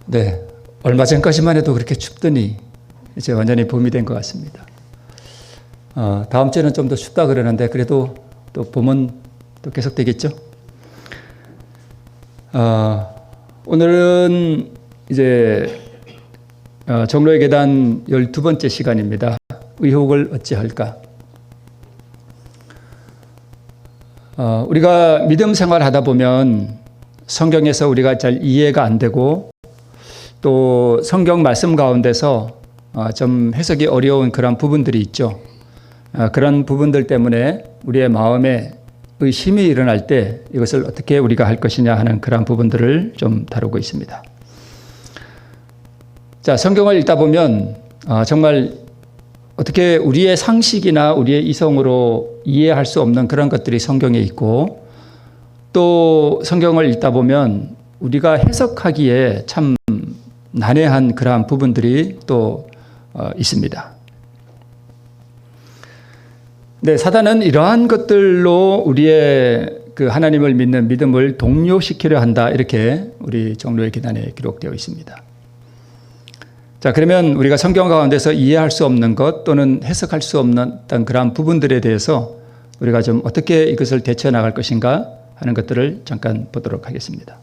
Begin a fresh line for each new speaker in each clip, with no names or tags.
네, 얼마 전까지만 해도 그렇게 춥더니 이제 완전히 봄이 된 것 같습니다. 다음 주에는 좀 더 춥다 그러는데 그래도 또 봄은 또 계속 되겠죠. 오늘은 이제 종로의 계단 12번째 시간입니다. 의혹을 어찌할까? 우리가 믿음 생활하다 보면 성경에서 우리가 잘 이해가 안 되고 또 성경 말씀 가운데서 좀 해석이 어려운 그런 부분들이 있죠. 그런 부분들 때문에 우리의 마음에 의심이 일어날 때 이것을 어떻게 우리가 할 것이냐 하는 그런 부분들을 좀 다루고 있습니다. 자, 성경을 읽다 보면 정말 어떻게 우리의 상식이나 우리의 이성으로 이해할 수 없는 그런 것들이 성경에 있고 또 성경을 읽다 보면 우리가 해석하기에 참 난해한 그러한 부분들이 또 있습니다. 네, 사단은 이러한 것들로 우리의 그 하나님을 믿는 믿음을 동요시키려 한다. 이렇게 우리 종로의 계단에 기록되어 있습니다. 자, 그러면 우리가 성경 가운데서 이해할 수 없는 것 또는 해석할 수 없는 어떤 그러한 부분들에 대해서 우리가 좀 어떻게 이것을 대처해 나갈 것인가 하는 것들을 잠깐 보도록 하겠습니다.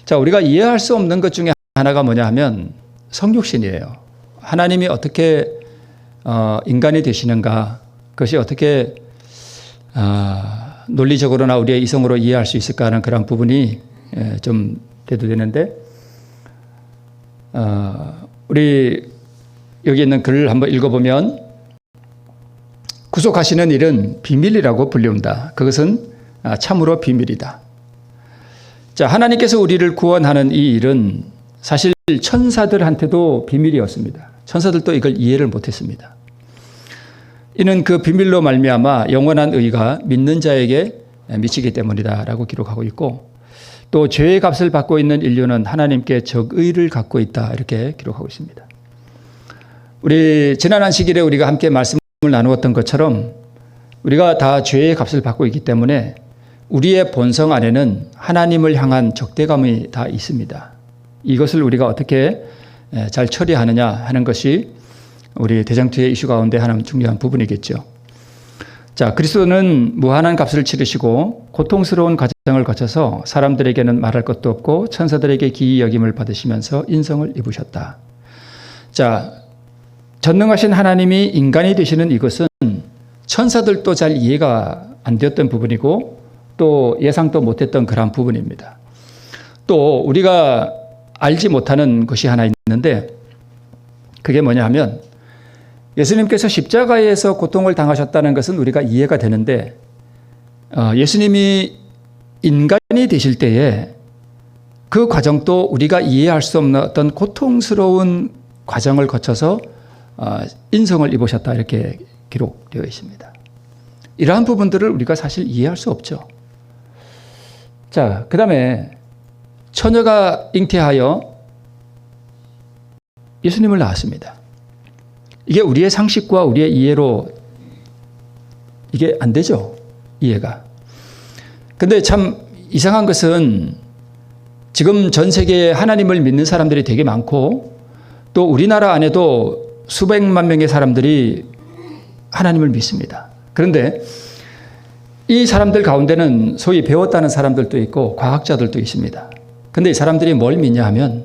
자, 우리가 이해할 수 없는 것 중에 하나가 뭐냐 하면 성육신이에요. 하나님이 어떻게 인간이 되시는가, 그것이 어떻게 논리적으로나 우리의 이성으로 이해할 수 있을까 하는 그런 부분이 좀 대두되는데 우리 여기 있는 글을 한번 읽어보면 구속하시는 일은 비밀이라고 불리운다. 그것은 참으로 비밀이다. 자, 하나님께서 우리를 구원하는 이 일은 사실 천사들한테도 비밀이었습니다. 천사들도 이걸 이해를 못했습니다. 이는 그 비밀로 말미암아 영원한 의가 믿는 자에게 미치기 때문이다라고 기록하고 있고 또 죄의 값을 받고 있는 인류는 하나님께 적의를 갖고 있다 이렇게 기록하고 있습니다. 우리 지난 안식일에 우리가 함께 말씀을 나누었던 것처럼 우리가 다 죄의 값을 받고 있기 때문에 우리의 본성 안에는 하나님을 향한 적대감이 다 있습니다. 이것을 우리가 어떻게 잘 처리하느냐 하는 것이 우리 대장투의 이슈 가운데 하나는 중요한 부분이겠죠. 자, 그리스도는 무한한 값을 치르시고 고통스러운 과정을 거쳐서 사람들에게는 말할 것도 없고 천사들에게 기이 여김을 받으시면서 인성을 입으셨다. 자, 전능하신 하나님이 인간이 되시는 이것은 천사들도 잘 이해가 안 되었던 부분이고 또 예상도 못했던 그런 부분입니다. 또 우리가 알지 못하는 것이 하나 있는데 그게 뭐냐 하면 예수님께서 십자가에서 고통을 당하셨다는 것은 우리가 이해가 되는데 예수님이 인간이 되실 때에 그 과정도 우리가 이해할 수 없는 어떤 고통스러운 과정을 거쳐서 인성을 입으셨다 이렇게 기록되어 있습니다. 이러한 부분들을 우리가 사실 이해할 수 없죠. 자, 그 다음에 처녀가 잉태하여 예수님을 낳았습니다. 이게 우리의 상식과 우리의 이해로 이게 안 되죠. 이해가. 근데 참 이상한 것은 지금 전 세계에 하나님을 믿는 사람들이 되게 많고 또 우리나라 안에도 수백만 명의 사람들이 하나님을 믿습니다. 그런데 이 사람들 가운데는 소위 배웠다는 사람들도 있고 과학자들도 있습니다. 근데 이 사람들이 뭘 믿냐 하면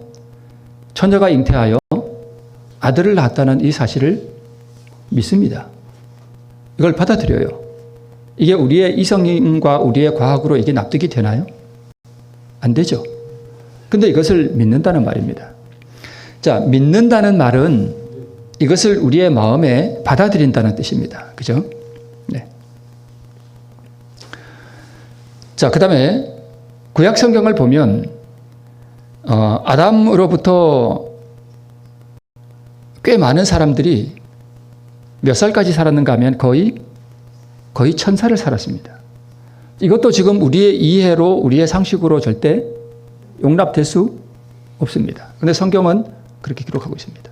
처녀가 잉태하여 아들을 낳았다는 이 사실을 믿습니다. 이걸 받아들여요. 이게 우리의 이성과 우리의 과학으로 이게 납득이 되나요? 안 되죠. 근데 이것을 믿는다는 말입니다. 자, 믿는다는 말은 이것을 우리의 마음에 받아들인다는 뜻입니다. 그죠? 네. 자, 그 다음에 구약 성경을 보면 아담으로부터 꽤 많은 사람들이 몇 살까지 살았는가 하면 거의 천사를 살았습니다. 이것도 지금 우리의 이해로 우리의 상식으로 절대 용납될 수 없습니다. 그런데 성경은 그렇게 기록하고 있습니다.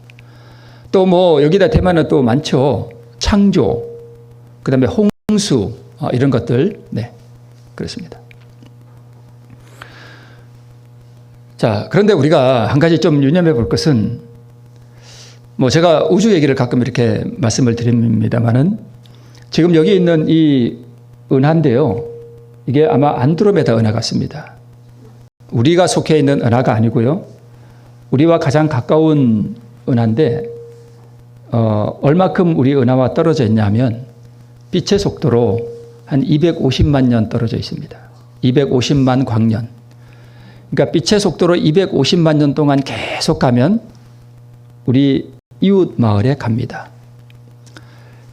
또 뭐 여기다 대만은 또 많죠. 창조, 그 다음에 홍수 이런 것들. 네, 그렇습니다. 자, 그런데 우리가 한 가지 좀 유념해 볼 것은 뭐 제가 우주 얘기를 가끔 이렇게 말씀을 드립니다만은 지금 여기 있는 이 은하인데요. 이게 아마 안드로메다 은하 같습니다. 우리가 속해 있는 은하가 아니고요. 우리와 가장 가까운 은하인데 얼마큼 우리 은하와 떨어져 있냐면 빛의 속도로 한 250만 년 떨어져 있습니다. 250만 광년. 그러니까 빛의 속도로 250만 년 동안 계속 가면 우리 이웃 마을에 갑니다.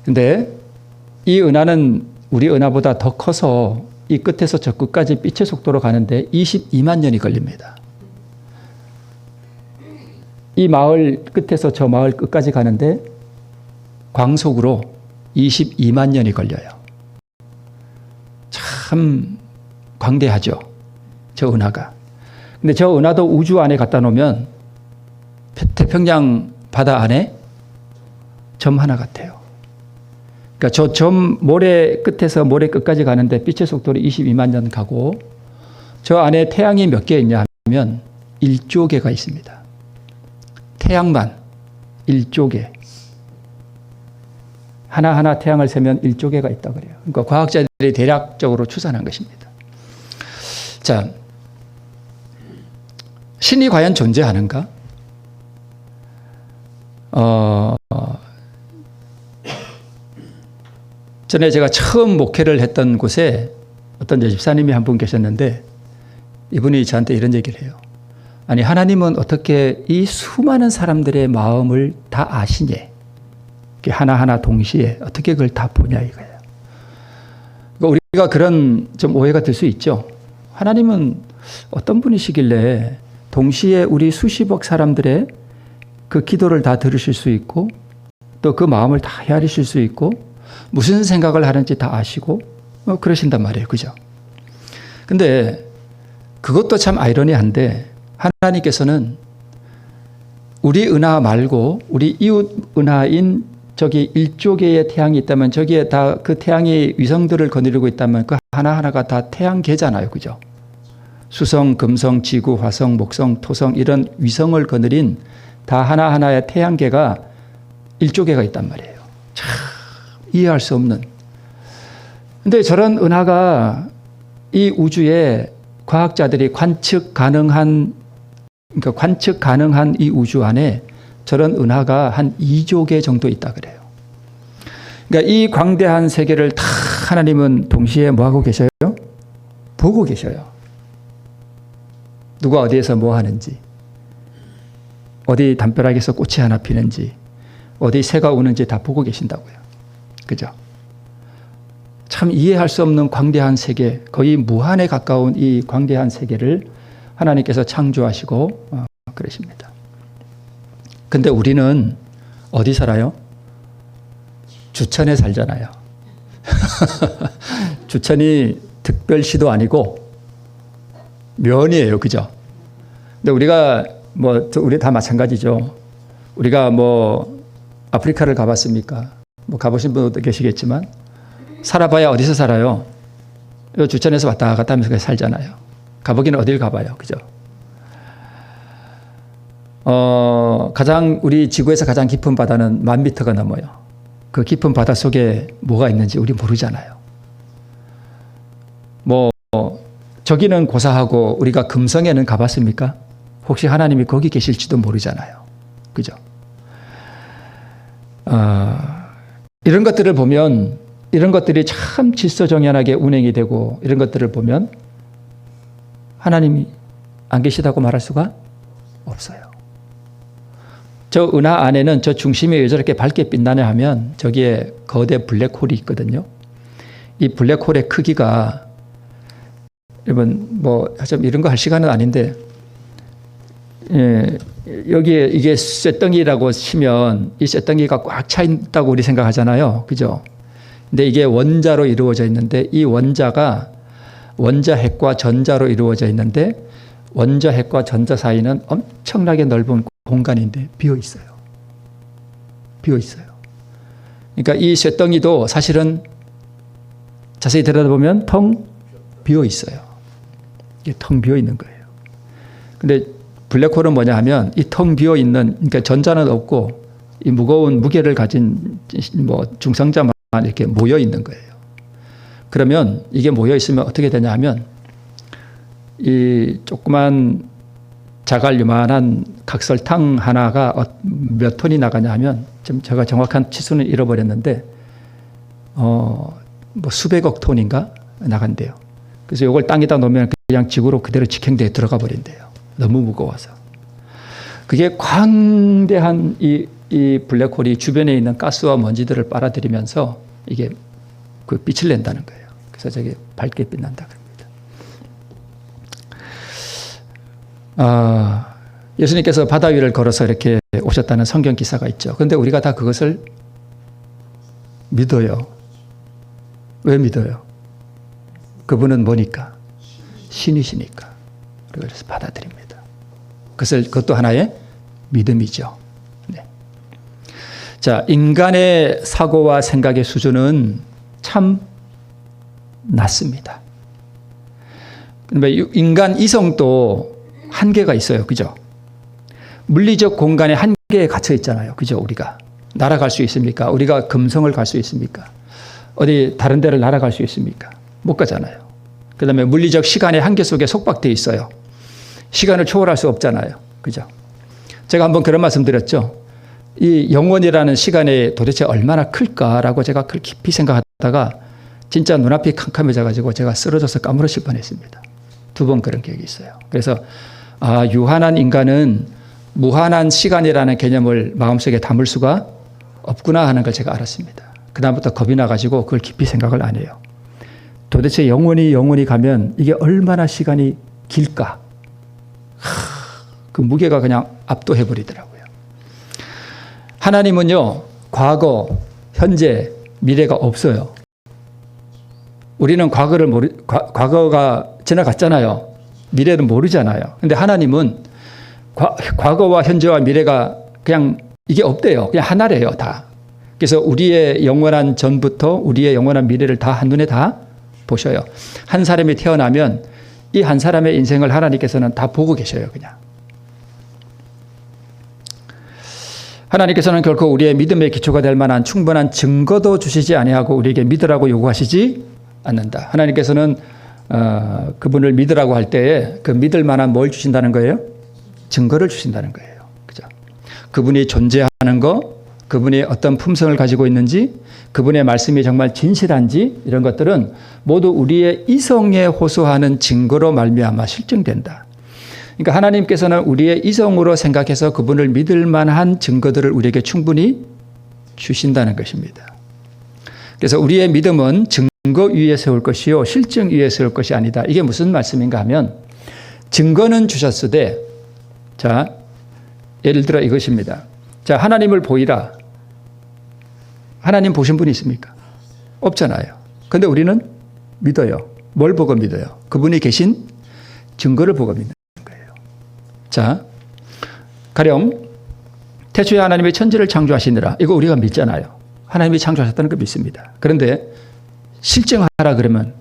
근데 이 은하는 우리 은하보다 더 커서 이 끝에서 저 끝까지 빛의 속도로 가는데 22만 년이 걸립니다. 이 마을 끝에서 저 마을 끝까지 가는데 광속으로 22만 년이 걸려요. 참 광대하죠. 저 은하가. 근데 저 은하도 우주 안에 갖다 놓으면 태평양 바다 안에 점 하나 같아요. 그러니까 저 점 모래 끝에서 모래 끝까지 가는데 빛의 속도로 22만 년 가고 저 안에 태양이 몇 개 있냐 하면 1조 개가 있습니다. 태양만 1조 개. 하나하나 태양을 세면 1조 개가 있다고 그래요. 그러니까 과학자들이 대략적으로 추산한 것입니다. 자, 신이 과연 존재하는가? 전에 제가 처음 목회를 했던 곳에 어떤 집사님이 한 분 계셨는데 이분이 저한테 이런 얘기를 해요. 아니, 하나님은 어떻게 이 수많은 사람들의 마음을 다 아시냐? 하나하나 동시에 어떻게 그걸 다 보냐 이거예요. 그러니까 우리가 그런 좀 오해가 될 수 있죠. 하나님은 어떤 분이시길래 동시에 우리 수십억 사람들의 그 기도를 다 들으실 수 있고 또 그 마음을 다 헤아리실 수 있고 무슨 생각을 하는지 다 아시고 그러신단 말이에요. 그죠? 근데 그것도 참 아이러니한데 하나님께서는 우리 은하 말고 우리 이웃 은하인 저기 1조 개의 태양이 있다면 저기에 다 그 태양이 위성들을 거느리고 있다면 그 하나하나가 다 태양계잖아요. 그죠? 수성, 금성, 지구, 화성, 목성, 토성 이런 위성을 거느린 다 하나하나의 태양계가 1조 개가 있단 말이에요. 참 이해할 수 없는. 근데 저런 은하가 이 우주에 과학자들이 관측 가능한 이 우주 안에 저런 은하가 한 2조 개 정도 있다 그래요. 그러니까 이 광대한 세계를 다 하나님은 동시에 뭐하고 계셔요? 보고 계셔요. 누가 어디에서 뭐 하는지, 어디 담벼락에서 꽃이 하나 피는지, 어디 새가 우는지 다 보고 계신다고요. 그죠? 참 이해할 수 없는 광대한 세계, 거의 무한에 가까운 이 광대한 세계를 하나님께서 창조하시고 그러십니다. 근데 우리는 어디 살아요? 주천에 살잖아요. 주천이 특별시도 아니고 면이에요. 그죠? 근데 우리가 우리 다 마찬가지죠. 우리가 아프리카를 가봤습니까? 가보신 분도 계시겠지만 살아봐야 어디서 살아요? 주천에서 왔다 갔다 하면서 살잖아요. 가보기는 어딜 가봐요. 그죠? 우리 지구에서 가장 깊은 바다는 10,000m가 넘어요. 그 깊은 바다 속에 뭐가 있는지 우리 모르잖아요. 저기는 고사하고 우리가 금성에는 가봤습니까? 혹시 하나님이 거기 계실지도 모르잖아요. 그죠? 이런 것들을 보면, 이런 것들이 참 질서정연하게 운행이 되고 이런 것들을 보면 하나님이 안 계시다고 말할 수가 없어요. 저 은하 안에는 저 중심이 왜 저렇게 밝게 빛나냐 하면 저기에 거대 블랙홀이 있거든요. 이 블랙홀의 크기가 여러분 좀 이런 거 할 시간은 아닌데 여기에 이게 쇳덩이라고 치면 이 쇳덩이가 꽉 차 있다고 우리 생각하잖아요. 그죠? 근데 이게 원자로 이루어져 있는데 이 원자가 원자핵과 전자로 이루어져 있는데 원자핵과 전자 사이는 엄청나게 넓은 공간인데 비어 있어요. 비어 있어요. 그러니까 이 쇳덩이도 사실은 자세히 들여다보면 텅 비어 있어요. 이게 텅 비어 있는 거예요. 근데 블랙홀은 뭐냐 하면 이 텅 비어 있는, 그러니까 전자는 없고 이 무거운 무게를 가진 뭐 중성자만 이렇게 모여 있는 거예요. 그러면 이게 모여 있으면 어떻게 되냐 하면 이 조그만 자갈 요만한 각설탕 하나가 몇 톤이 나가냐 하면 지금 제가 정확한 치수는 잃어버렸는데 뭐 수백억 톤인가 나간대요. 그래서 이걸 땅에다 놓으면 그냥 지구로 그대로 직행대에 들어가 버린대요. 너무 무거워서. 그게 광대한 이 블랙홀이 주변에 있는 가스와 먼지들을 빨아들이면서 이게 그 빛을 낸다는 거예요. 그래서 저게 밝게 빛난다 그럽니다. 예수님께서 바다 위를 걸어서 이렇게 오셨다는 성경 기사가 있죠. 그런데 우리가 다 그것을 믿어요. 왜 믿어요? 그분은 뭐니까? 신이시니까. 그래서 받아들입니다. 그것도 하나의 믿음이죠. 네. 자, 인간의 사고와 생각의 수준은 참 낮습니다. 인간 이성도 한계가 있어요. 그죠? 물리적 공간에 한계에 갇혀 있잖아요. 그죠? 우리가. 날아갈 수 있습니까? 우리가 금성을 갈 수 있습니까? 어디 다른 데를 날아갈 수 있습니까? 못 가잖아요. 그 다음에 물리적 시간의 한계 속에 속박되어 있어요. 시간을 초월할 수 없잖아요. 그죠? 제가 한번 그런 말씀 드렸죠. 이 영원이라는 시간이 도대체 얼마나 클까라고 제가 깊이 생각하다가 진짜 눈앞이 캄캄해져가지고 제가 쓰러져서 까무러질 뻔했습니다. 2번 그런 기억이 있어요. 그래서 유한한 인간은 무한한 시간이라는 개념을 마음속에 담을 수가 없구나 하는 걸 제가 알았습니다. 그다음부터 겁이 나가지고 그걸 깊이 생각을 안 해요. 도대체 영원히 가면 이게 얼마나 시간이 길까? 그 무게가 그냥 압도해버리더라고요. 하나님은요, 과거, 현재, 미래가 없어요. 우리는 과거가 지나갔잖아요. 미래는 모르잖아요. 근데 하나님은 과거와 현재와 미래가 그냥 이게 없대요. 그냥 하나래요, 다. 그래서 우리의 영원한 전부터 우리의 영원한 미래를 다 한눈에 다 보셔요. 한 사람이 태어나면 이 한 사람의 인생을 하나님께서는 다 보고 계셔요, 그냥. 하나님께서는 결코 우리의 믿음의 기초가 될 만한 충분한 증거도 주시지 아니하고 우리에게 믿으라고 요구하시지 않는다. 하나님께서는 그분을 믿으라고 할 때에 그 믿을 만한 뭘 주신다는 거예요? 증거를 주신다는 거예요. 그죠? 그분이 존재하는 거, 그분이 어떤 품성을 가지고 있는지, 그분의 말씀이 정말 진실한지 이런 것들은 모두 우리의 이성에 호소하는 증거로 말미암아 실증된다. 그러니까 하나님께서는 우리의 이성으로 생각해서 그분을 믿을 만한 증거들을 우리에게 충분히 주신다는 것입니다. 그래서 우리의 믿음은 증거 위에 세울 것이요 실증 위에 세울 것이 아니다. 이게 무슨 말씀인가 하면 증거는 주셨으되, 자, 예를 들어 이것입니다. 자, 하나님을 보이라. 하나님 보신 분이 있습니까? 없잖아요. 그런데 우리는 믿어요. 뭘 보고 믿어요? 그분이 계신 증거를 보고 믿는 거예요. 자, 가령 태초에 하나님이 천지를 창조하시느라, 이거 우리가 믿잖아요. 하나님이 창조하셨다는 거 믿습니다. 그런데 실증하라 그러면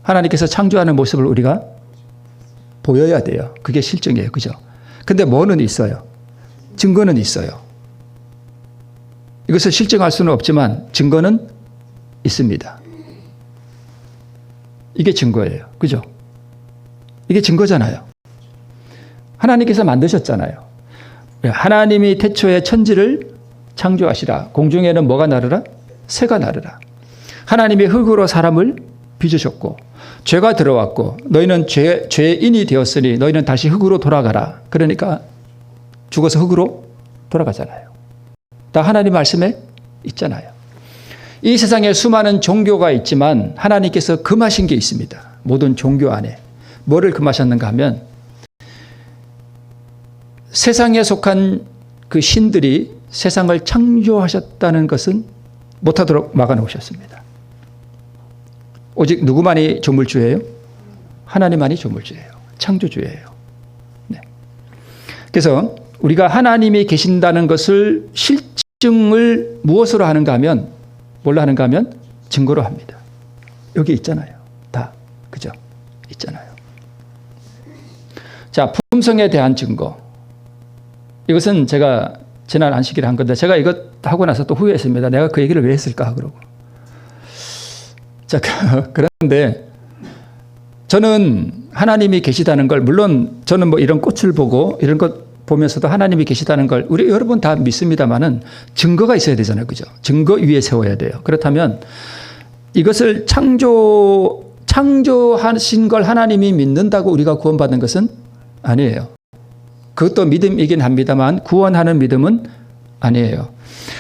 하나님께서 창조하는 모습을 우리가 보여야 돼요. 그게 실증이에요. 그죠? 근데 뭐는 있어요? 증거는 있어요. 이것을 실증할 수는 없지만 증거는 있습니다. 이게 증거예요. 그죠? 이게 증거잖아요. 하나님께서 만드셨잖아요. 하나님이 태초에 천지를 창조하시라. 공중에는 뭐가 나르라? 새가 나르라. 하나님이 흙으로 사람을 빚으셨고 죄가 들어왔고 너희는 죄인이 되었으니 너희는 다시 흙으로 돌아가라. 그러니까 죽어서 흙으로 돌아가잖아요. 다 하나님 말씀에 있잖아요. 이 세상에 수많은 종교가 있지만 하나님께서 금하신 게 있습니다. 모든 종교 안에. 뭐를 금하셨는가 하면 세상에 속한 그 신들이 세상을 창조하셨다는 것은 못하도록 막아놓으셨습니다. 오직 누구만이 조물주예요? 하나님만이 조물주예요. 창조주예요. 네. 그래서 우리가 하나님이 계신다는 것을 실증을 무엇으로 하는가 하면 뭘로 하는가 하면 증거로 합니다. 여기 있잖아요. 다. 그죠? 있잖아요. 자, 품성에 대한 증거. 이것은 제가 지난 안식일에 한 건데 제가 이것 하고 나서 또 후회했습니다. 내가 그 얘기를 왜 했을까 그러고. 자, 그런데 저는 하나님이 계시다는 걸, 물론 저는 뭐 이런 꽃을 보고 이런 것 보면서도 하나님이 계시다는 걸 우리 여러분 다 믿습니다만은 증거가 있어야 되잖아요. 그죠? 증거 위에 세워야 돼요. 그렇다면 이것을 창조하신 걸 하나님이 믿는다고 우리가 구원받는 것은 아니에요. 그것도 믿음이긴 합니다만 구원하는 믿음은 아니에요.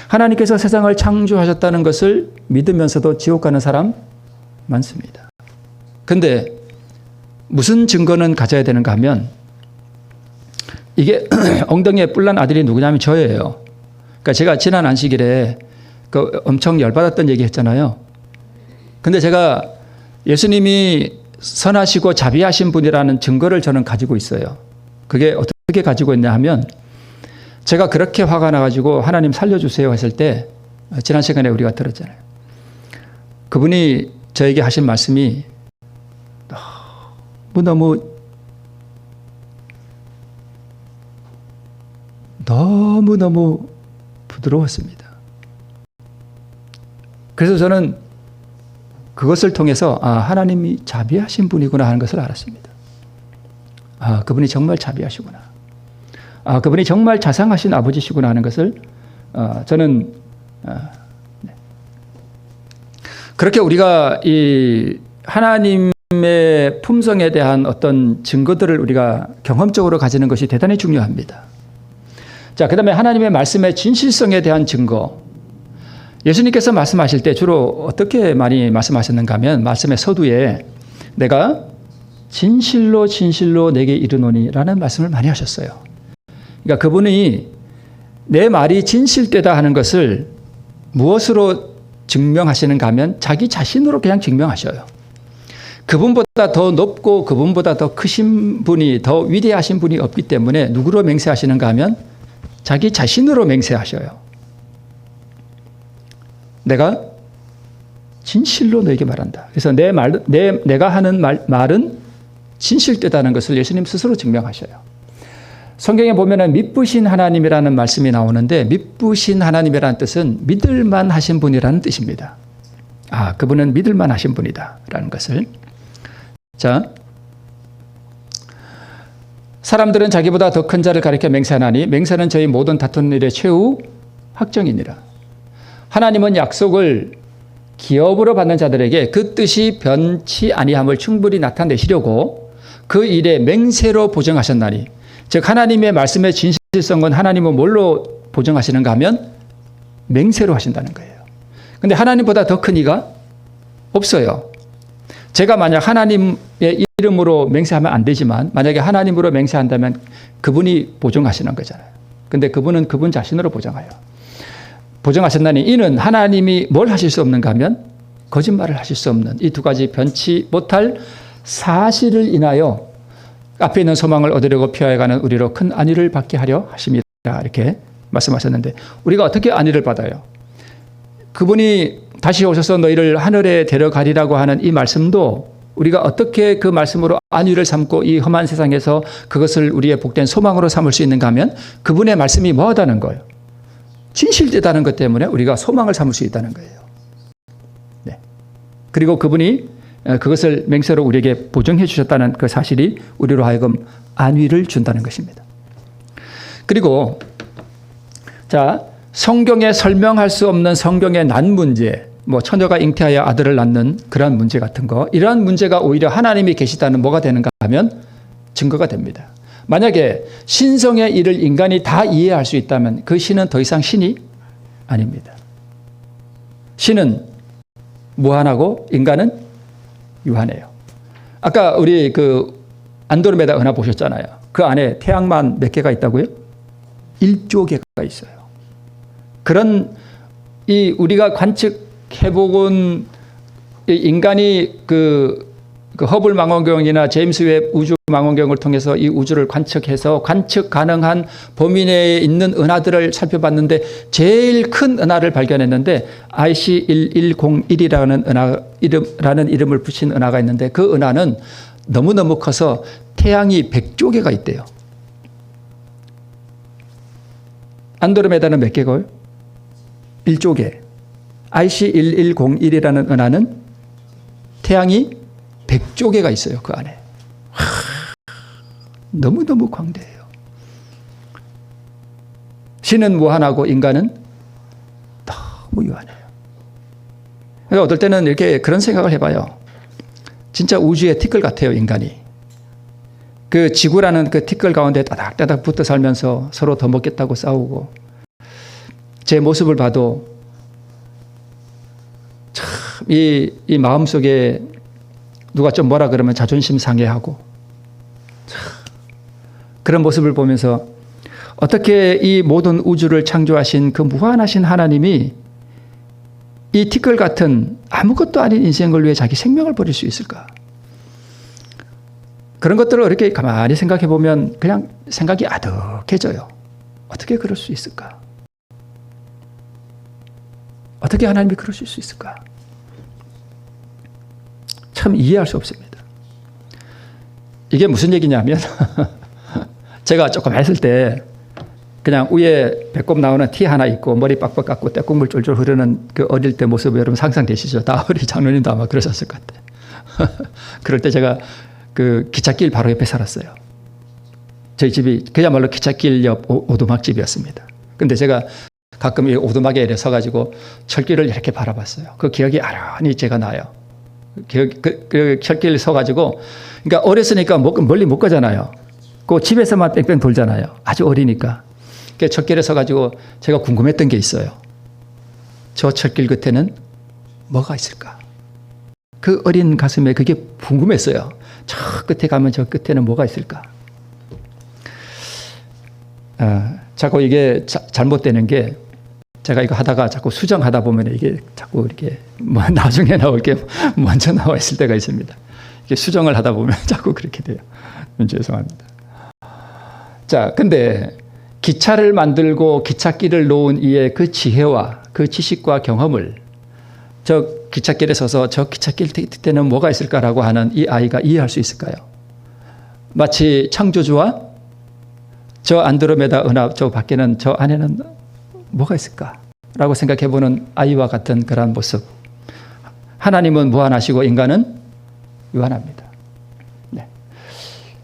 하나님께서 세상을 창조하셨다는 것을 믿으면서도 지옥 가는 사람 많습니다. 근데 무슨 증거는 가져야 되는가 하면 이게 엉덩이에 뿔난 아들이 누구냐면 저예요. 그러니까 제가 지난 안식일에 그 엄청 열받았던 얘기 했잖아요. 근데 제가 예수님이 선하시고 자비하신 분이라는 증거를 저는 가지고 있어요. 그게 어떻게 가지고 있냐 하면 제가 그렇게 화가 나가지고 하나님 살려주세요 했을 때 지난 시간에 우리가 들었잖아요. 그분이 저에게 하신 말씀이 너무너무 부드러웠습니다. 그래서 저는 그것을 통해서 하나님이 자비하신 분이구나 하는 것을 알았습니다. 그분이 정말 자비하시구나. 그분이 정말 자상하신 아버지시구나 하는 것을 저는 그렇게 우리가 이 하나님의 품성에 대한 어떤 증거들을 우리가 경험적으로 가지는 것이 대단히 중요합니다. 자, 그 다음에 하나님의 말씀의 진실성에 대한 증거. 예수님께서 말씀하실 때 주로 어떻게 많이 말씀하셨는가 하면 말씀의 서두에 내가 진실로 진실로 내게 이르노니 라는 말씀을 많이 하셨어요. 그러니까 그분이 내 말이 진실되다 하는 것을 무엇으로 증명하시는가 하면 자기 자신으로 그냥 증명하셔요. 그분보다 더 높고 그분보다 더 크신 분이, 더 위대하신 분이 없기 때문에 누구로 맹세하시는가 하면 자기 자신으로 맹세하셔요. 내가 진실로 너에게 말한다. 그래서 내가 하는 말은 진실되다는 것을 예수님 스스로 증명하셔요. 성경에 보면은 믿으신 하나님이라는 말씀이 나오는데 믿으신 하나님이라는 뜻은 믿을만 하신 분이라는 뜻입니다. 그분은 믿을만 하신 분이다라는 것을. 자, 사람들은 자기보다 더 큰 자를 가리켜 맹세하나니 맹세는 저희 모든 다투는 일의 최후 확정이니라. 하나님은 약속을 기업으로 받는 자들에게 그 뜻이 변치 아니함을 충분히 나타내시려고 그 일에 맹세로 보증하셨나니, 즉 하나님의 말씀의 진실성은 하나님은 뭘로 보증하시는가 하면 맹세로 하신다는 거예요. 그런데 하나님보다 더 큰 이가 없어요. 제가 만약 하나님의 이름으로 맹세하면 안 되지만 만약에 하나님으로 맹세한다면 그분이 보증하시는 거잖아요. 근데 그분은 그분 자신으로 보증하셨나니 이는 하나님이 뭘 하실 수 없는가 하면 거짓말을 하실 수 없는 이 두 가지 변치 못할 사실을 인하여 앞에 있는 소망을 얻으려고 피하여가는 우리로 큰 안위를 받게 하려 하십니다. 이렇게 말씀하셨는데 우리가 어떻게 안위를 받아요? 그분이 다시 오셔서 너희를 하늘에 데려가리라고 하는 이 말씀도 우리가 어떻게 그 말씀으로 안위를 삼고 이 험한 세상에서 그것을 우리의 복된 소망으로 삼을 수 있는가 하면 그분의 말씀이 뭐하다는 거예요? 진실되다는 것 때문에 우리가 소망을 삼을 수 있다는 거예요. 네. 그리고 그분이 그것을 맹세로 우리에게 보증해 주셨다는 그 사실이 우리로 하여금 안위를 준다는 것입니다. 그리고 자, 성경에 설명할 수 없는 성경의 난 문제, 뭐 처녀가 잉태하여 아들을 낳는 그러한 문제 같은 거, 이러한 문제가 오히려 하나님이 계시다는 뭐가 되는가 하면 증거가 됩니다. 만약에 신성의 일을 인간이 다 이해할 수 있다면 그 신은 더 이상 신이 아닙니다. 신은 무한하고 인간은 유한해요. 아까 우리 그 안드로메다 은하 보셨잖아요. 그 안에 태양만 몇 개가 있다고요? 1조 개가 있어요. 그런 이 우리가 관측해보곤 인간이 그 허블 망원경이나 제임스 웹 우주 망원경을 통해서 이 우주를 관측해서 관측 가능한 범위 내에 있는 은하들을 살펴봤는데 제일 큰 은하를 발견했는데 IC1101이라는 이름을 붙인 은하가 있는데 그 은하는 너무너무 커서 태양이 100조 개가 있대요. 안드로메다는 몇 개고요? 1조개. IC1101이라는 은하는 태양이 100조개가 있어요. 그 안에. 너무너무 광대해요. 신은 무한하고 인간은 너무 유한해요. 그러니까 어떨 때는 이렇게 그런 생각을 해봐요. 진짜 우주의 티끌 같아요, 인간이. 그 지구라는 그 티끌 가운데 따닥따닥 붙어 살면서 서로 더 먹겠다고 싸우고, 제 모습을 봐도 참 이 마음속에 누가 좀 뭐라 그러면 자존심 상해하고, 그런 모습을 보면서 어떻게 이 모든 우주를 창조하신 그 무한하신 하나님이 이 티끌 같은 아무것도 아닌 인생을 위해 자기 생명을 버릴 수 있을까? 그런 것들을 이렇게 가만히 생각해 보면 그냥 생각이 아득해져요. 어떻게 그럴 수 있을까? 어떻게 하나님이 그러실 수 있을까? 참 이해할 수 없습니다. 이게 무슨 얘기냐면 제가 조금 했을 때 그냥 위에 배꼽 나오는 티 하나 입고 머리 빡빡 깎고 떼국물 쫄쫄 흐르는 그 어릴 때 모습 여러분 상상되시죠? 다 우리 장로님도 아마 그러셨을 것 같아요. 그럴 때 제가 그 기찻길 바로 옆에 살았어요. 저희 집이 그야말로 기찻길 옆 오두막집이었습니다. 근데 제가 가끔 이 오두막에 이렇게 서가지고 철길을 이렇게 바라봤어요. 그 기억이 아련히 제가 나요. 그 철길 서가지고, 그러니까 어렸으니까 멀리 못 가잖아요. 그 집에서만 뺑뺑 돌잖아요. 아주 어리니까. 그 철길에 서가지고 제가 궁금했던 게 있어요. 저 철길 끝에는 뭐가 있을까? 그 어린 가슴에 그게 궁금했어요. 저 끝에 가면 저 끝에는 뭐가 있을까? 자꾸 이게 잘못되는 게, 제가 이거 하다가 자꾸 수정하다 보면 이게 자꾸 이렇게 나중에 나올 게 먼저 나와 있을 때가 있습니다. 이게 수정을 하다 보면 자꾸 그렇게 돼요. 죄송합니다. 자, 근데 기차를 만들고 기찻길을 놓은 이의 그 지혜와 그 지식과 경험을 저 기찻길에 서서 저 기찻길 뒤에는 뭐가 있을까라고 하는 이 아이가 이해할 수 있을까요? 마치 창조주와 저 안드로메다 은하 저 밖에는 저 안에는 뭐가 있을까라고 생각해보는 아이와 같은 그런 모습. 하나님은 무한하시고 인간은 유한합니다. 네.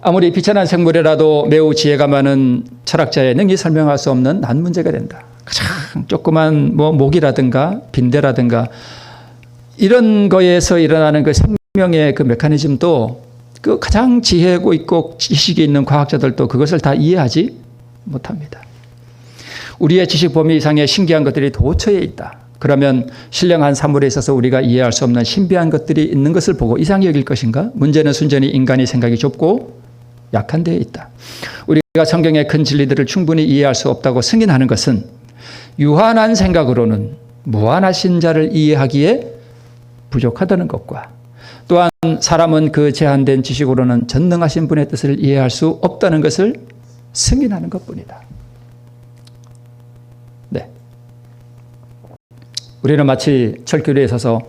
아무리 비천한 생물이라도 매우 지혜가 많은 철학자의 능히 설명할 수 없는 난 문제가 된다. 가장 조그만 모기라든가 빈대라든가 이런 거에서 일어나는 그 생명의 그 메커니즘도 그 가장 지혜고 있고 지식이 있는 과학자들도 그것을 다 이해하지 못합니다. 우리의 지식 범위 이상의 신기한 것들이 도처에 있다. 그러면 신령한 사물에 있어서 우리가 이해할 수 없는 신비한 것들이 있는 것을 보고 이상히 여길 것인가? 문제는 순전히 인간이 생각이 좁고 약한 데에 있다. 우리가 성경의 큰 진리들을 충분히 이해할 수 없다고 승인하는 것은 유한한 생각으로는 무한하신 자를 이해하기에 부족하다는 것과, 또한 사람은 그 제한된 지식으로는 전능하신 분의 뜻을 이해할 수 없다는 것을 승인하는 것뿐이다. 네. 우리는 마치 철길 위에 서서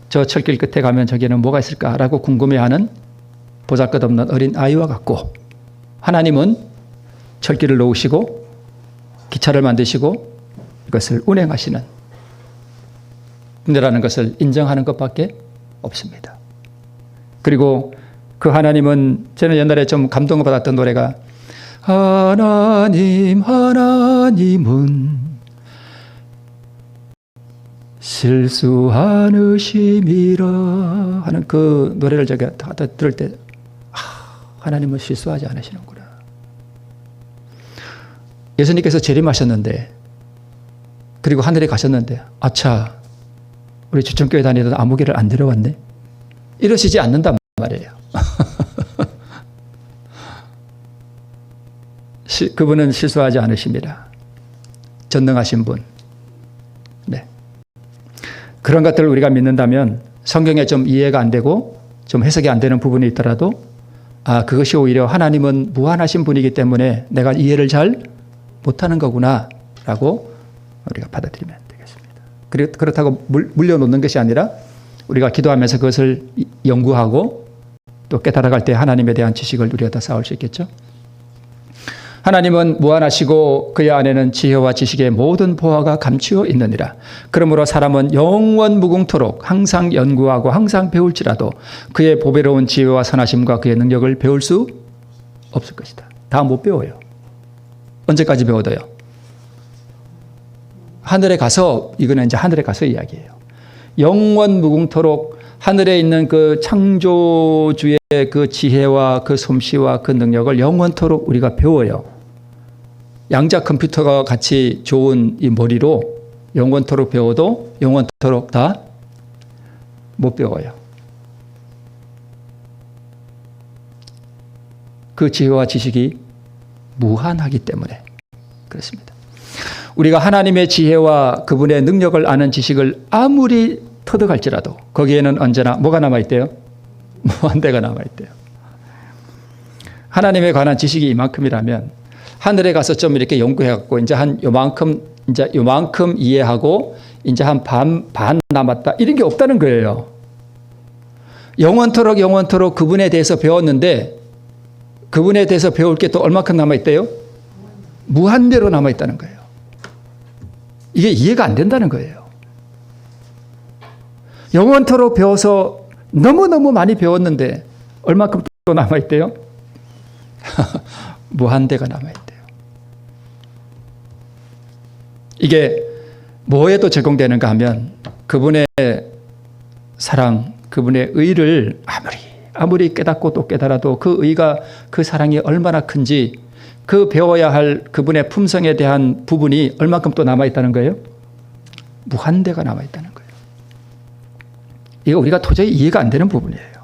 저 철길 끝에 가면 저기에는 뭐가 있을까라고 궁금해하는 보잘것없는 어린 아이와 같고, 하나님은 철길을 놓으시고 기차를 만드시고 이것을 운행하시는 분이라는 것을 인정하는 것밖에 없습니다. 그리고 그 하나님은, 저는 옛날에 좀 감동을 받았던 노래가 하나님은 실수 않으심이라 하는 그 노래를 제가 들을 때 하나님은 실수하지 않으시는구나. 예수님께서 재림하셨는데, 그리고 하늘에 가셨는데, 아차 우리 주천교회 다니던 아무개를 안 데려왔네, 이러시지 않는단 말이에요. 그분은 실수하지 않으십니다. 전능하신 분. 네. 그런 것들을 우리가 믿는다면 성경에 좀 이해가 안 되고 좀 해석이 안 되는 부분이 있더라도, 그것이 오히려 하나님은 무한하신 분이기 때문에 내가 이해를 잘 못하는 거구나 라고 우리가 받아들이면 되겠습니다. 그렇다고 물려놓는 것이 아니라 우리가 기도하면서 그것을 연구하고 또 깨달아갈 때 하나님에 대한 지식을 우리가 더 쌓을 수 있겠죠. 하나님은 무한하시고 그의 안에는 지혜와 지식의 모든 보화가 감추어 있느니라. 그러므로 사람은 영원 무궁토록 항상 연구하고 항상 배울지라도 그의 보배로운 지혜와 선하심과 그의 능력을 배울 수 없을 것이다. 다 못 배워요. 언제까지 배워도요? 하늘에 가서, 이거는 이제 하늘에 가서 이야기예요. 영원 무궁토록 하늘에 있는 그 창조주의 그 지혜와 그 솜씨와 그 능력을 영원토록 우리가 배워요. 양자 컴퓨터가 같이 좋은 이 머리로 영원토록 배워도 영원토록 다 못 배워요. 그 지혜와 지식이 무한하기 때문에 그렇습니다. 우리가 하나님의 지혜와 그분의 능력을 아는 지식을 아무리 터득할지라도 거기에는 언제나 뭐가 남아있대요? 무한대가 남아있대요. 하나님에 관한 지식이 이만큼이라면 하늘에 가서 좀 이렇게 연구해갖고 이제 한 요만큼 이해하고 이제 한 반 남았다. 이런 게 없다는 거예요. 영원토록 그분에 대해서 배웠는데 그분에 대해서 배울 게 또 얼마큼 남아있대요? 무한대로 남아있다는 거예요. 이게 이해가 안 된다는 거예요. 영원토록 배워서 너무너무 많이 배웠는데 얼마큼 또 남아있대요? 무한대가 남아있대요. 이게 뭐에도 적용되는가 하면 그분의 사랑, 그분의 의를 아무리 깨닫고 또 깨달아도 그 의가, 그 사랑이 얼마나 큰지 그 배워야 할 그분의 품성에 대한 부분이 얼마큼 또 남아있다는 거예요? 무한대가 남아있다는 거예요. 이거 우리가 도저히 이해가 안 되는 부분이에요.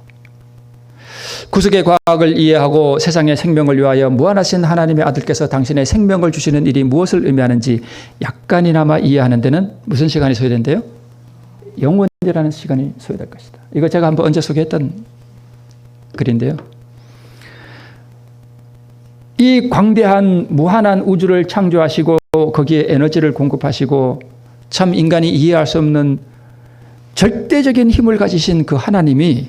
구속의 과학을 이해하고 세상의 생명을 위하여 무한하신 하나님의 아들께서 당신의 생명을 주시는 일이 무엇을 의미하는지 약간이나마 이해하는 데는 무슨 시간이 소요된대요? 영원이라는 시간이 소요될 것이다. 이거 제가 한번 언제 소개했던 글인데요. 이 광대한 무한한 우주를 창조하시고 거기에 에너지를 공급하시고 참 인간이 이해할 수 없는 절대적인 힘을 가지신 그 하나님이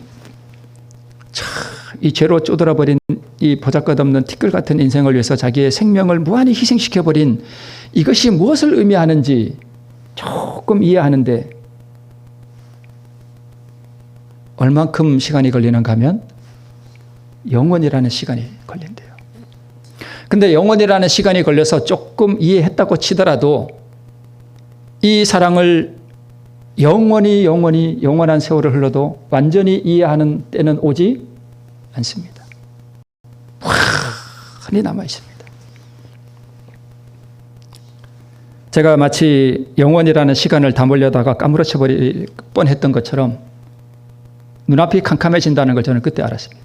이 죄로 쪼들어버린 이 보잘것없는 티끌 같은 인생을 위해서 자기의 생명을 무한히 희생시켜버린 이것이 무엇을 의미하는지 조금 이해하는데 얼만큼 시간이 걸리는가 하면 영원이라는 시간이 걸린대요. 근데 영원이라는 시간이 걸려서 조금 이해했다고 치더라도 이 사랑을 영원한 세월을 흘러도 완전히 이해하는 때는 오지 않습니다. 많이 남아 있습니다. 제가 마치 영원이라는 시간을 다 몰려다가 까무러쳐 버릴 뻔했던 것처럼 눈앞이 캄캄해진다는 걸 저는 그때 알았습니다.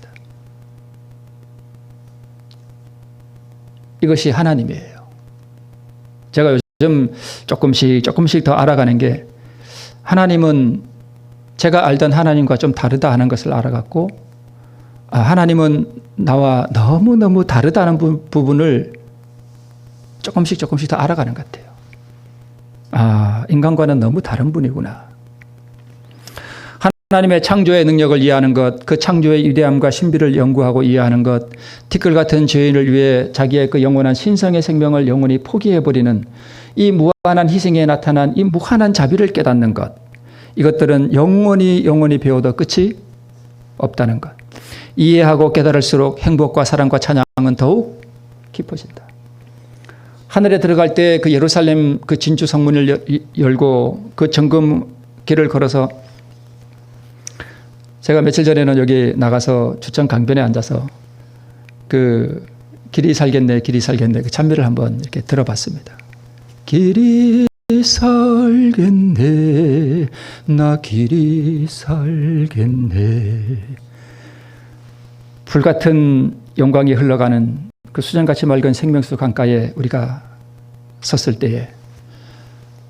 이것이 하나님이에요. 제가 요즘 조금씩 더 알아가는 게 하나님은 제가 알던 하나님과 좀 다르다 하는 것을 알아갔고 하나님은 나와 너무너무 다르다는 부분을 조금씩 더 알아가는 것 같아요. 인간과는 너무 다른 분이구나. 하나님의 창조의 능력을 이해하는 것, 그 창조의 위대함과 신비를 연구하고 이해하는 것, 티끌 같은 죄인을 위해 자기의 그 영원한 신성의 생명을 영원히 포기해버리는 이 무한한 희생에 나타난 이 무한한 자비를 깨닫는 것, 이것들은 영원히 배워도 끝이 없다는 것. 이해하고 깨달을수록 행복과 사랑과 찬양은 더욱 깊어진다. 하늘에 들어갈 때 그 예루살렘 그 진주 성문을 열고 그 정금 길을 걸어서 제가 며칠 전에는 여기 나가서 주천 강변에 앉아서 그 길이 살겠네 그 찬미를 한번 이렇게 들어봤습니다. 길이 살겠네 나 길이 살겠네. 불같은 영광이 흘러가는 그 수정같이 맑은 생명수 강가에 우리가 섰을 때에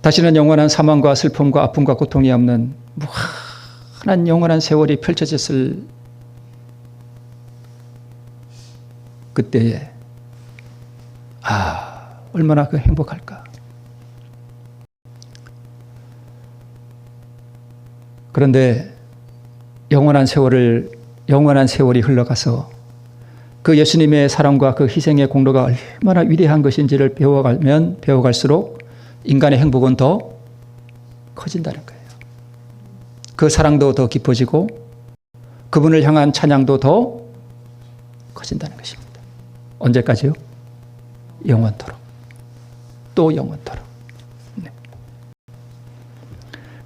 다시는 영원한 사망과 슬픔과 아픔과 고통이 없는 무한한 영원한 세월이 펼쳐졌을 그때에 얼마나 그 행복할까. 그런데 영원한 세월이 흘러가서 그 예수님의 사랑과 그 희생의 공로가 얼마나 위대한 것인지를 배워가면 배워갈수록 인간의 행복은 더 커진다는 거예요. 그 사랑도 더 깊어지고 그분을 향한 찬양도 더 커진다는 것입니다. 언제까지요? 영원토록. 또 영원토록. 네.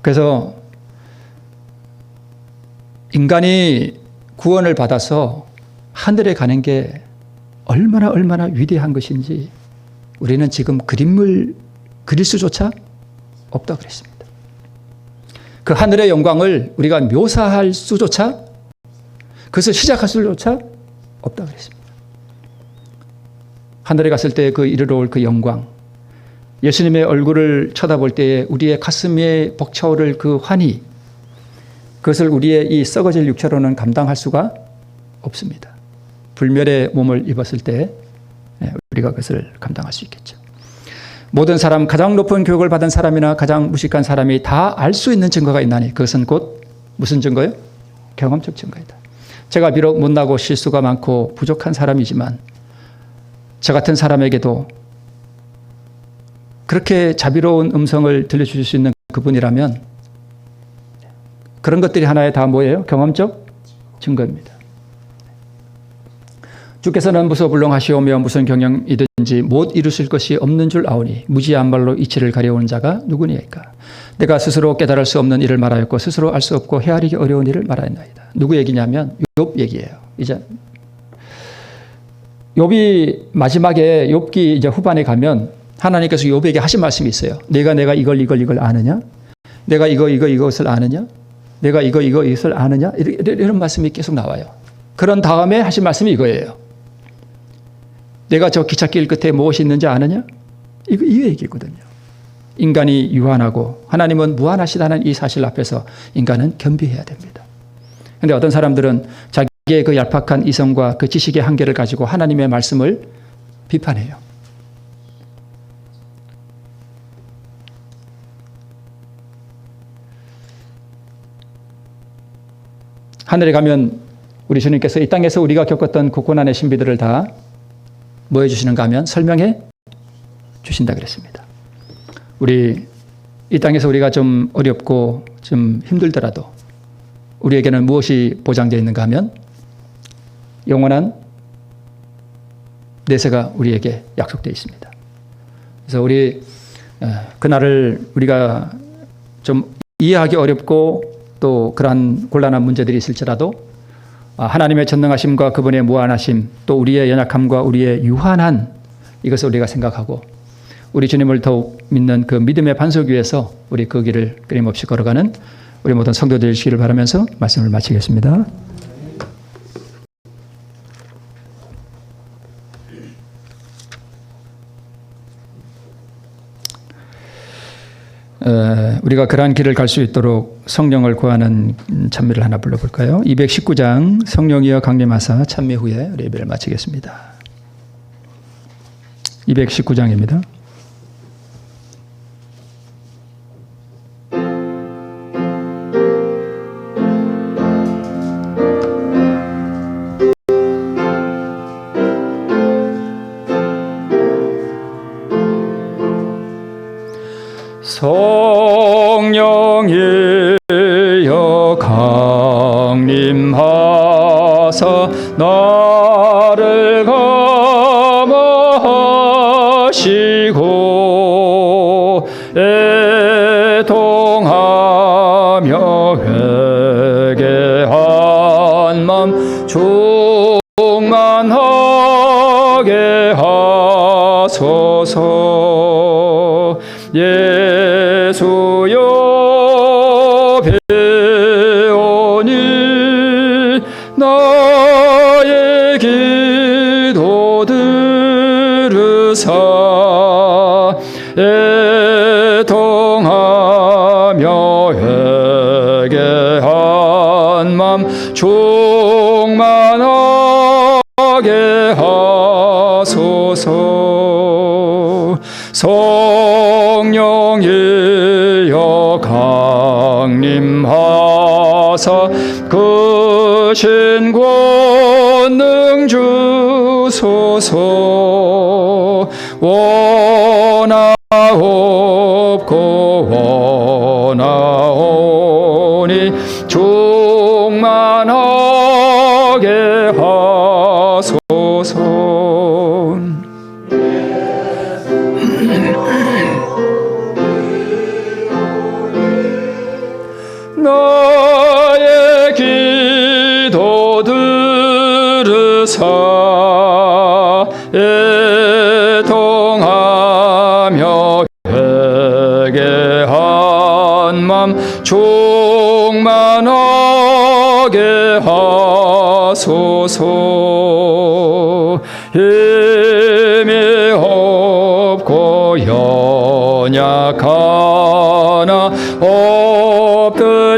그래서 인간이 구원을 받아서 하늘에 가는 게 얼마나 위대한 것인지 우리는 지금 그림을 그릴 수조차 없다 그랬습니다. 그 하늘의 영광을 우리가 묘사할 수조차, 그것을 시작할 수조차 없다 그랬습니다. 하늘에 갔을 때 그 이르러 올 그 영광, 예수님의 얼굴을 쳐다볼 때에 우리의 가슴에 벅차오를 그 환희, 그것을 우리의 이 썩어질 육체로는 감당할 수가 없습니다. 불멸의 몸을 입었을 때 우리가 그것을 감당할 수 있겠죠. 모든 사람, 가장 높은 교육을 받은 사람이나 가장 무식한 사람이 다 알 수 있는 증거가 있나니 그것은 곧 무슨 증거요? 경험적 증거이다. 제가 비록 못나고 실수가 많고 부족한 사람이지만 저 같은 사람에게도 그렇게 자비로운 음성을 들려주실 수 있는 그분이라면 그런 것들이 하나의 다 뭐예요? 경험적 증거입니다. 주께서는 무소불능하시오며 무슨 경영이든지 못 이루실 것이 없는 줄 아오니 무지한 말로 이치를 가려오는 자가 누구니이까. 내가 스스로 깨달을 수 없는 일을 말하였고 스스로 알 수 없고 헤아리기 어려운 일을 말하였나이다. 누구 얘기냐면 욥 얘기예요. 이제 욥이 마지막에 욥기 이제 후반에 가면 하나님께서 욥에게 하신 말씀이 있어요. 내가 이걸 아느냐? 내가 이것을 아느냐? 내가 이것을 아느냐? 이런 말씀이 계속 나와요. 그런 다음에 하신 말씀이 이거예요. 내가 저 기찻길 끝에 무엇이 있는지 아느냐? 이 얘기거든요. 인간이 유한하고 하나님은 무한하시다는 이 사실 앞에서 인간은 겸비해야 됩니다. 그런데 어떤 사람들은 자기의 그 얄팍한 이성과 그 지식의 한계를 가지고 하나님의 말씀을 비판해요. 하늘에 가면 우리 주님께서 이 땅에서 우리가 겪었던 그 고난의 신비들을 다 뭐 해주시는가 하면 설명해 주신다 그랬습니다. 우리 이 땅에서 우리가 좀 어렵고 좀 힘들더라도 우리에게는 무엇이 보장되어 있는가 하면 영원한 내세가 우리에게 약속되어 있습니다. 그래서 우리 그날을 우리가 좀 이해하기 어렵고 또 그러한 곤란한 문제들이 있을지라도 하나님의 전능하심과 그분의 무한하심 또 우리의 연약함과 우리의 유한한 이것을 우리가 생각하고 우리 주님을 더욱 믿는 그 믿음의 반석 위에서 우리 그 길을 끊임없이 걸어가는 우리 모든 성도들 되시기를 바라면서 말씀을 마치겠습니다. 우리가 그러한 길을 갈 수 있도록 성령을 구하는 찬미를 하나 불러볼까요? 219장 성령이여 강림하사 찬미 후에 우리 예배를 마치겠습니다. 219장입니다. 성령이여 강림하사 나를 감화하시고 애통하며 회개한 맘 충만하게 하소서. 예수여 배오니 나의 기도 들으사 애통하며 회개한 맘 충만하게 하소서. 성령이여 강림하사 그 신권능 주 원하옵고 원하오니 충만하게 하소서. 나의 기도 들으사 애통하며 회개한 맘 충만하게 하소서. 힘이 없고 연약하나 엎드려서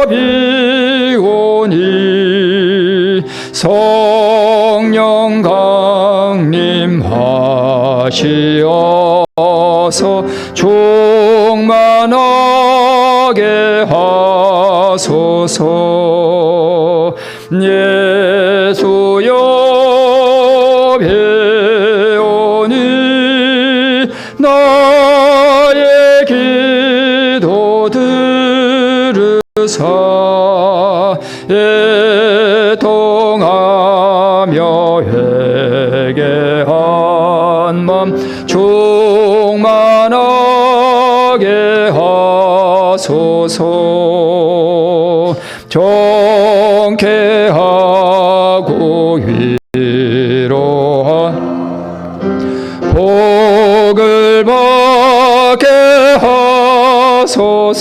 비오니 성령 강림하시어서 충만하게 하소서. 예수여 배우니 나의 기도 들으사 애통하며 회개한 맘 충만하게 하소서. 정케하고 위로한 복을 받게 하소서.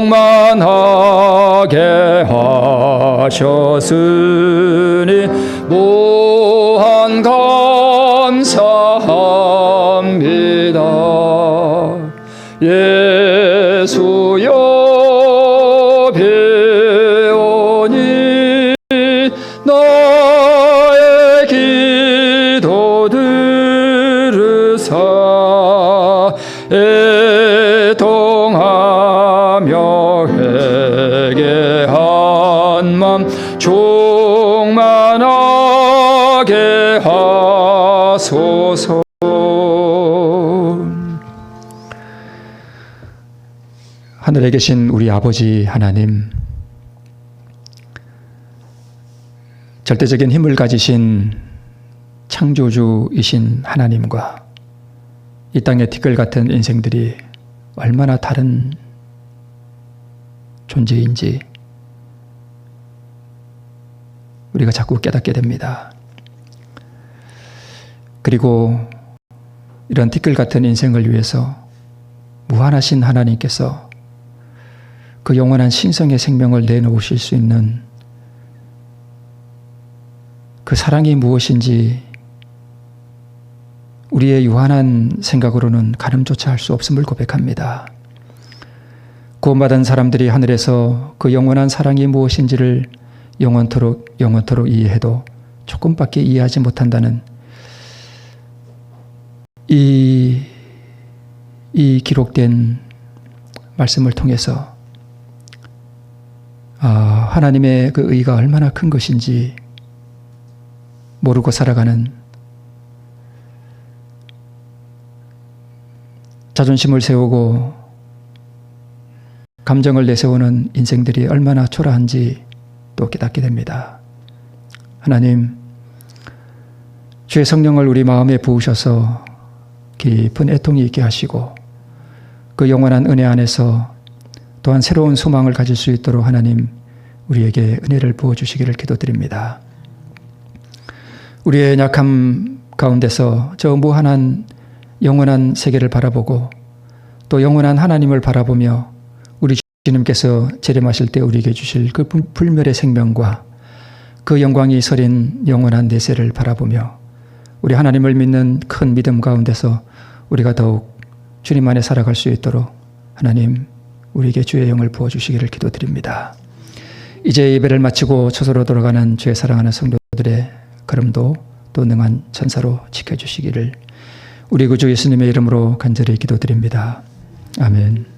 충만하게 하셨으니 무한 감사합니다. 예수여 배우니 나의 기도 들으사 애통하며 회개한 맘 충만하게 하소서. 하늘에 계신 우리 아버지 하나님, 절대적인 힘을 가지신 창조주이신 하나님과 이 땅의 티끌 같은 인생들이 얼마나 다른 존재인지 우리가 자꾸 깨닫게 됩니다. 그리고 이런 티끌 같은 인생을 위해서 무한하신 하나님께서 그 영원한 신성의 생명을 내놓으실 수 있는 그 사랑이 무엇인지 우리의 유한한 생각으로는 가늠조차 할 수 없음을 고백합니다. 구원받은 사람들이 하늘에서 그 영원한 사랑이 무엇인지를 영원토록 이해해도 조금밖에 이해하지 못한다는 이 기록된 말씀을 통해서 하나님의 그 의가 얼마나 큰 것인지 모르고 살아가는, 자존심을 세우고 감정을 내세우는 인생들이 얼마나 초라한지 또 깨닫게 됩니다. 하나님, 주의 성령을 우리 마음에 부으셔서 깊은 애통이 있게 하시고 그 영원한 은혜 안에서 또한 새로운 소망을 가질 수 있도록 하나님 우리에게 은혜를 부어주시기를 기도드립니다. 우리의 약함 가운데서 저 무한한 영원한 세계를 바라보고 또 영원한 하나님을 바라보며 우리 주님께서 재림하실 때 우리에게 주실 그 불멸의 생명과 그 영광이 서린 영원한 내세를 바라보며 우리 하나님을 믿는 큰 믿음 가운데서 우리가 더욱 주님 안에 살아갈 수 있도록 하나님 우리에게 주의 영을 부어주시기를 기도드립니다. 이제 예배를 마치고 처소로 돌아가는 주의 사랑하는 성도들의 걸음도 또 능한 천사로 지켜주시기를 우리 구주 예수님의 이름으로 간절히 기도드립니다. 아멘.